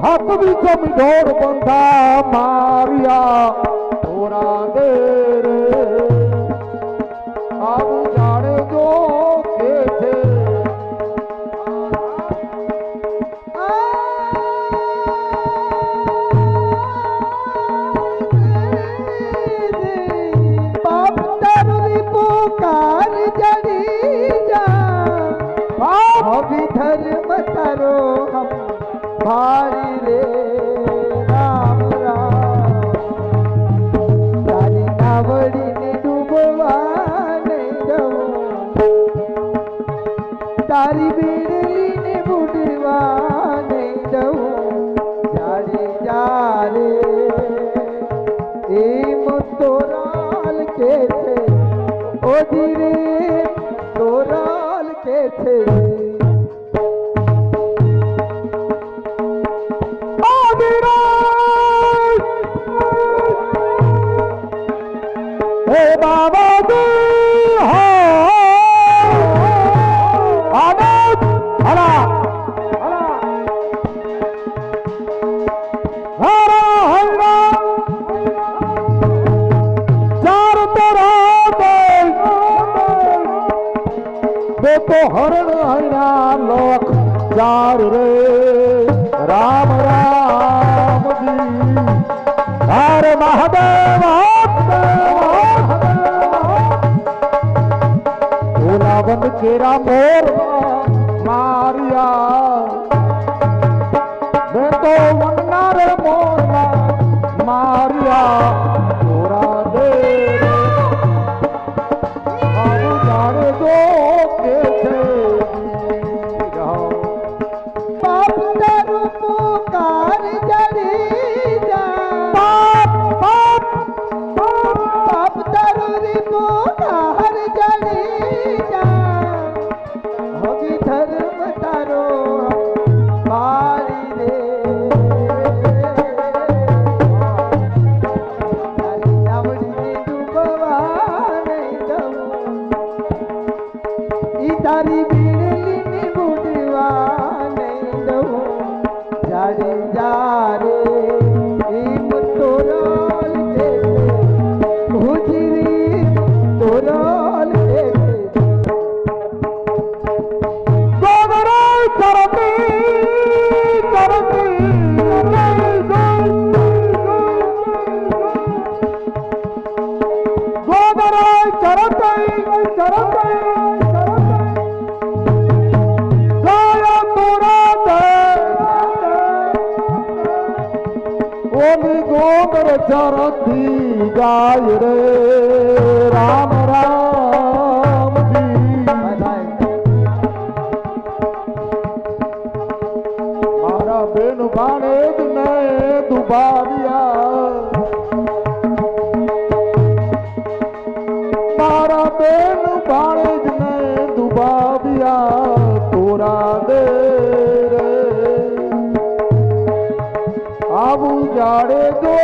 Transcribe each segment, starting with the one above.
હાથ બીજમ ઢોર બંધા મારિયા થોરા દે રે આવું જાણે જો કે છે બાપ તારી પુકાર જડી જા અભી ધર્મ તારો હમ ભારી રે રામ રામ તારી નાવડીને ડૂબવા નહીં દઉં તારી બીડલીને બુડવા નહીં દઉં જાડે જારે એમ તોરાલ કે છે ઓ ધીરે તોરાલ કે છે હે બાબા દી હો આનંદ હરા હરા હરા હરા ચાર તરા બે તો હરણ હરા લોક ચાર રે રામ રામ જી હરે મહાદેવ રાવણ કેરા મોર મારિયા મેં તો વનનાર મોર મારિયા થોરા દે આવું જાણે જો કે છે બાપ તારું પુકાર જડી જા બાપ તારું પુકાર જડી હવી ધર્મ તારો મારી રે તારી નાવડીને ડૂબવા નહીં દઉં ઈ તારી બીડલીને બુડવા નહીં દઉં જાડે જારે એમ તોરાલ કે હુજરી તોરાલ કે ચરતી ગાય રે રામ રામ જી મારા બેન ભાણે જ ને દુબાવ્યા મારા બેન ભાણે જ ને દુબાવ્યા તોરા દે રે આવું જાડે જો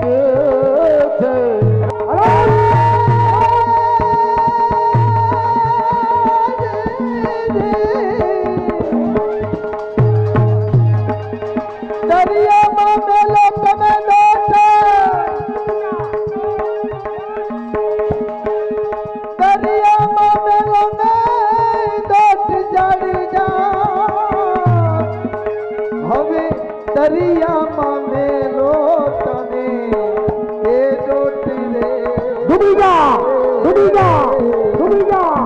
કે છે દરિયામાં મેલો તમે દરિયામાં મેલો દોટ જાડી જા હવે દરિયામાં મેલો તમે એ દોટ રે ડૂબી જા ડૂબી જા ડૂબી જા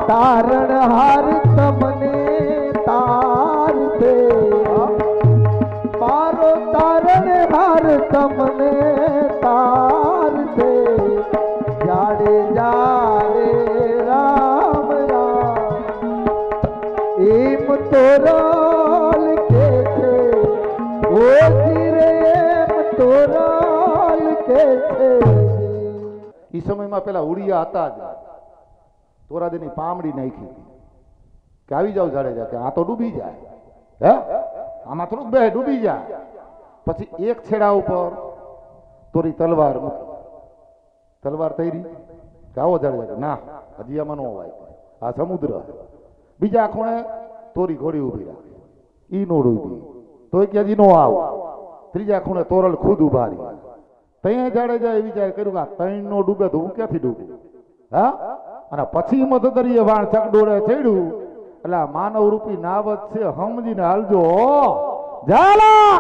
તારણ હાર તમને તાર દે મારો તારણ હાર તમને તાર દે જાડે જારે રામ રામ એમ તોરાલ કે છે ઓ ધીરે એમ તોરાલ કે છે એ સમયમાં પેલા ઉડિયા હતા જ તોરાદેની પામડી નાખી કે આવી જાવ જાડેજા કે આ તો ડૂબી જાય હે આમાં થોડુંક બે ડૂબી જાય પછી એક છેડા ઉપર તોરી તલવાર મૂકી તલવાર તૈરી કે આવો જાડેજા કે ના હજી આમાં નો વાય આ સમુદ્ર બીજા ખૂણે તોરી ઘોડી ઊભી રાખી ઈ નો ડૂબી તોય કે હજી નો આવ. ત્રીજા ખૂણે તોરલ ખુદ ઉભા રહી. ત્યાં જાડેજાએ વિચાર કર્યું કે આ ત્રણ નો ડૂબે તો હું ક્યાંથી ડૂબું? હા, અને પછી મધદરીએ વાણ ચકડોળે ચડ્યું. એટલે આ માનવ રૂપી નાવત છે, સમજીને હાલજો. ઝાલા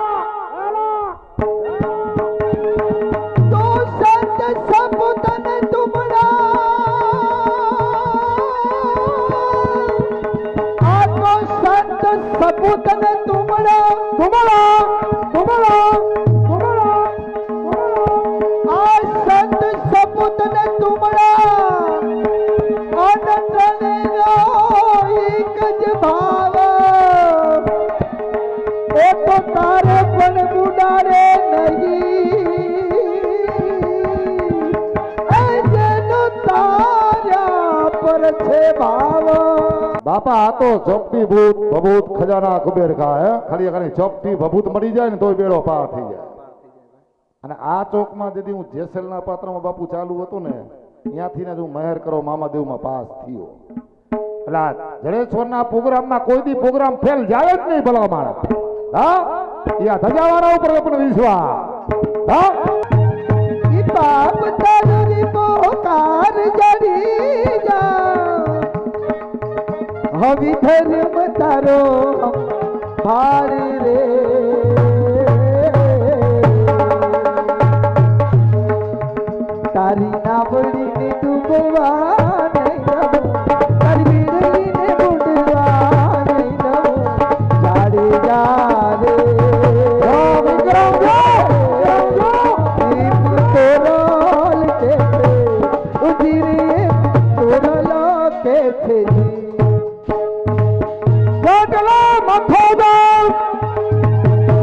તો સંત સપુતન તુમડા, આ તો સંત સપુતન તુમડા, તુમડા તુમડા તુમડા, આ સંત સપુતન તુમડા, આનંદને નો એક જ ભાવ, એ તો તારે પણ બુડારે નહીં, એ જેનો તાર્યા પર છે ભાવ. બાપા આ તો ચપટી ભૂત ભભૂત ખજાના કુબેર ખા હે. ખાલી ખાલી ચપટી ભભૂત મળી જાય ને તોય બેડો પાર થઈ જાય. અને આ ચોકમાં જેથી હું જેસલના પાત્રમાં બાપુ ચાલુ હતું ને, ત્યાંથી ને હું મહેર કરો મામાદેવમાં પાસ થયો. એટલે આ જડેશ્વરના પ્રોગ્રામમાં કોઈ દી પ્રોગ્રામ ફેલ જાય જ નહીં ભલા માણસ. હા, યા ધજાવાળા ઉપર પણ વિશ્વાસ. હા, ઈ બાપ તારી પોકાર જડી જા, હવે ધર્મ તારો ભારી રે, તારી નાવડીને ડૂબવા નહીં દઉં, તારી વીરડીને બુડવા નહીં દઉં, જાડે જાડે વિક્રમ જો દીપ તોરલ કે છે, ઉજીરે તોરલ કે છે જી. કેટલા મથો જાવ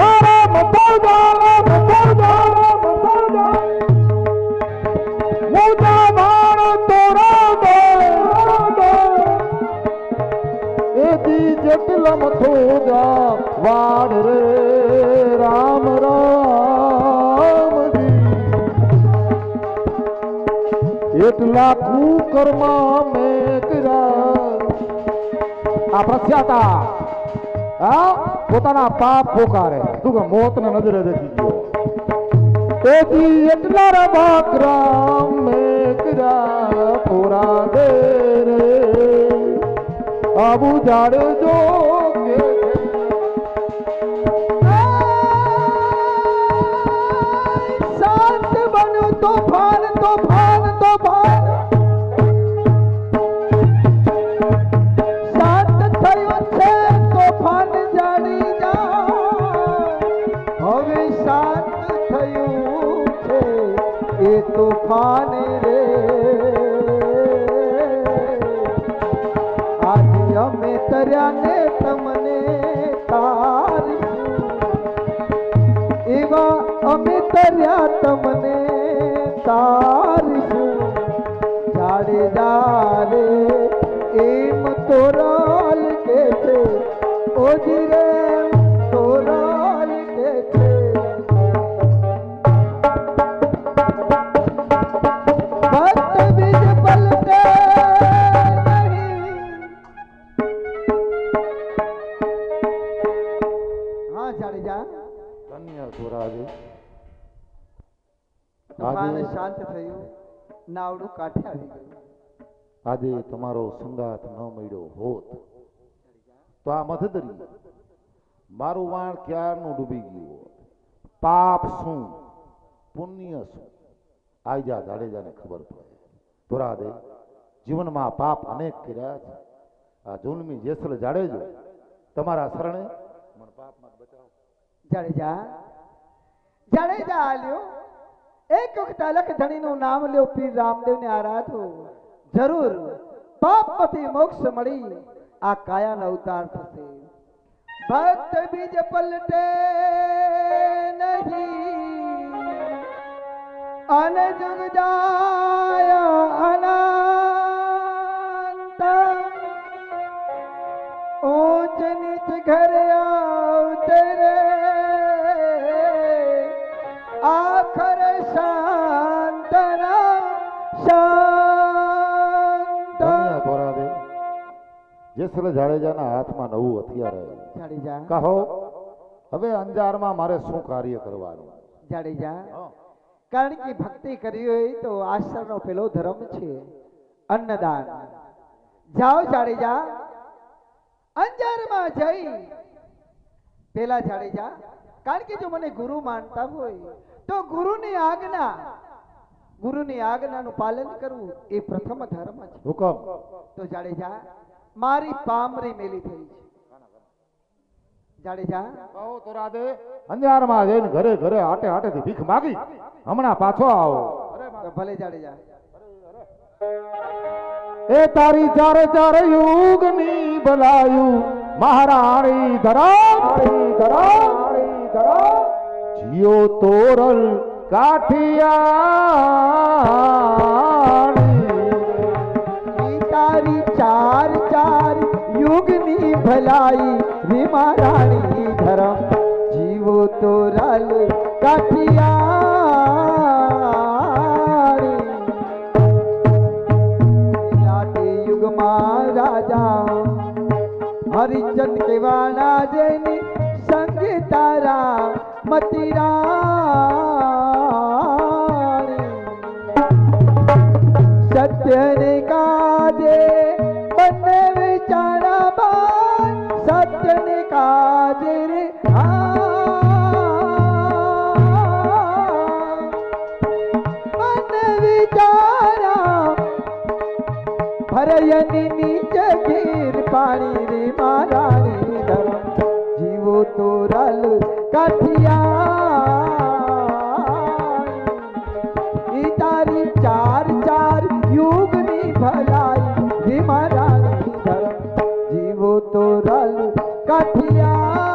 મારા મથો જાવ મથો જાવ મથો જાવ મોટા બાણ તોરા દો એથી જેટલા મથો જા વાડ રે રામ રામજી એટલા કુકર્મા મેં કર્યા. આ પ્રખ્યાતા હા પોતાના પાપ પોકારે તું કે મોતને નજરે દેખી ગયો. તેથી એટલા રબાક્રમ મેકરા પૂરા દે રે આબુ જાડે જો કે શાંત બન્યું તોફાન તોફાન તોફાન, શાંત થયું છે તોફાન જાડી જા, હવે શાંત થયું છે એ તોફાન રે. આજે અમે તર્યા ને તમને તારીશું, એવા અમે તર્યા તમને તારીશું, જાડે જાડે એમ તોરલ કે છે, ઓજી રે તોરલ કે છે. ભક્ત બીજ પલટે નહીં. હા જાડેજા, ધન્ય સુરાજી. તોફાન શાંત થયું, નાવડું કાંઠે આવી ગયું. આજે તમારો સંગાત ન મળ્યો હોત તો આ મધદરી મારું વાણ ક્યારનું ડૂબી ગયું હોત. પાપ શું પુણ્ય શું આઈજા જાડેજાને ખબર પડે. પુરાદે જીવનમાં પાપ અનેક કર્યા છે. આ જુલમી જેસલ જાડેજો તમારા શરણે મને પાપમાં બચાવો. જાડેજા જાડેજા આલ્યો એક વખત અલખ ધણીનું નામ લ્યો, પીર રામદેવને આરાધો, જરૂર પાપમાંથી મોક્ષ મળી આ કાયાનો અવતાર થશે. ભક્ત બીજ પલટે નહીં, અન જુગ જાય અનંત, ઊંચ નીચ ઘરે આવતે રે, આખર શાંતના શાંત. ધન્ય પુરાદે જેસલ જાડેજાના હાથમાં નવું હથિયાર આવ્યું. જાડેજા કહો હવે અંજારમાં મારે શું કાર્ય કરવાનું? જાડેજા, કારણ કે ભક્તિ કરવી હોય તો આશ્રમનો પેલો ધર્મ છે અન્નદાન. જાઓ જાડેજા, અંજારમાં જઈ પેલા જાડેજા, કારણ કે જો મને ગુરુ માનતા હોય તો ગુરુની આજ્ઞાનું પાલન કરવું એ પ્રથમ ધર્મ છે. હુકમ. તો જાડેજા, મારી પામરી મેલી થઈ છે. જાડેજા, કહો તો રાધે, અંજારમાં જઈને ઘરે ઘરે આટે આટેથી ભીખ માગી હમણાં પાછો આવો. તો ભલે જાડેજા. એ તારી ચારે ચાર યુગની ભલાયું મહારાણી ધરા જીઓ તોરલ કાઠિયાણી. તારી ચાર ચાર યુગની ભલાઈ રીમા રાણી ધરમ જીવો તો રાલ કાઠિયાણી. લાતે યુગમાં રાજા હરિચંદ કેવાના જેની સંગ તારા મતી રાણી. સત્યને કાજે બંને વિચારા બાદ સત્યને કાજે રે બંને વિચારા ભરયની નીચ ઘેર પાણી રે મારાણી ધરમ જીવો તો રલ કાઠિયાણી. તારી ચાર ચાર યુગની ભલાઈ રે મારાણી ધરમ જીવો તો રલ કાઠિયા.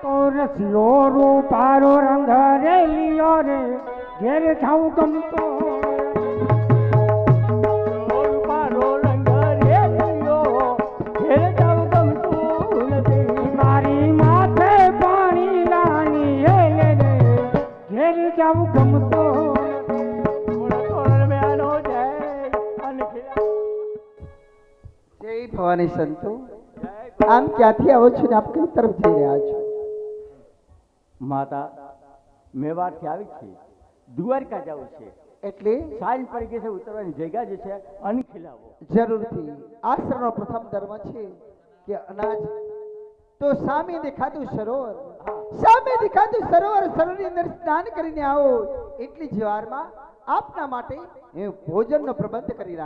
તો રસિયો રૂપારો રંગ રે લિયો રે ઘેર જાઉં ગમતો રૂપારો રંગ રે લિયો ઘેર જાઉં ગમતું નથી. મારી માથે પાણી લાની હેલે રે ઘેર જાઉં ગમતો જય ભવાની સંતો, આમ ક્યાંથી આવો છો ને આપ કઈ તરફ જઈ રહ્યા છો? માતા મેવાડથી આવી છે, દ્વારકા જવું છે એટલે સાંજ પડી ગઈ છે, ઉતરવાની જગ્યા જે છે અન્ન ખીલાવો. જરૂરથી આશ્રમનો પ્રથમ ધર્મ છે કે અનાજ તો સામે દેખાતું સરોવર, સરોવરની અંદર સ્નાન કરીને આવો. એટલી જ વારમાં આપના માટે હું ભોજનનો પ્રબંધ કરી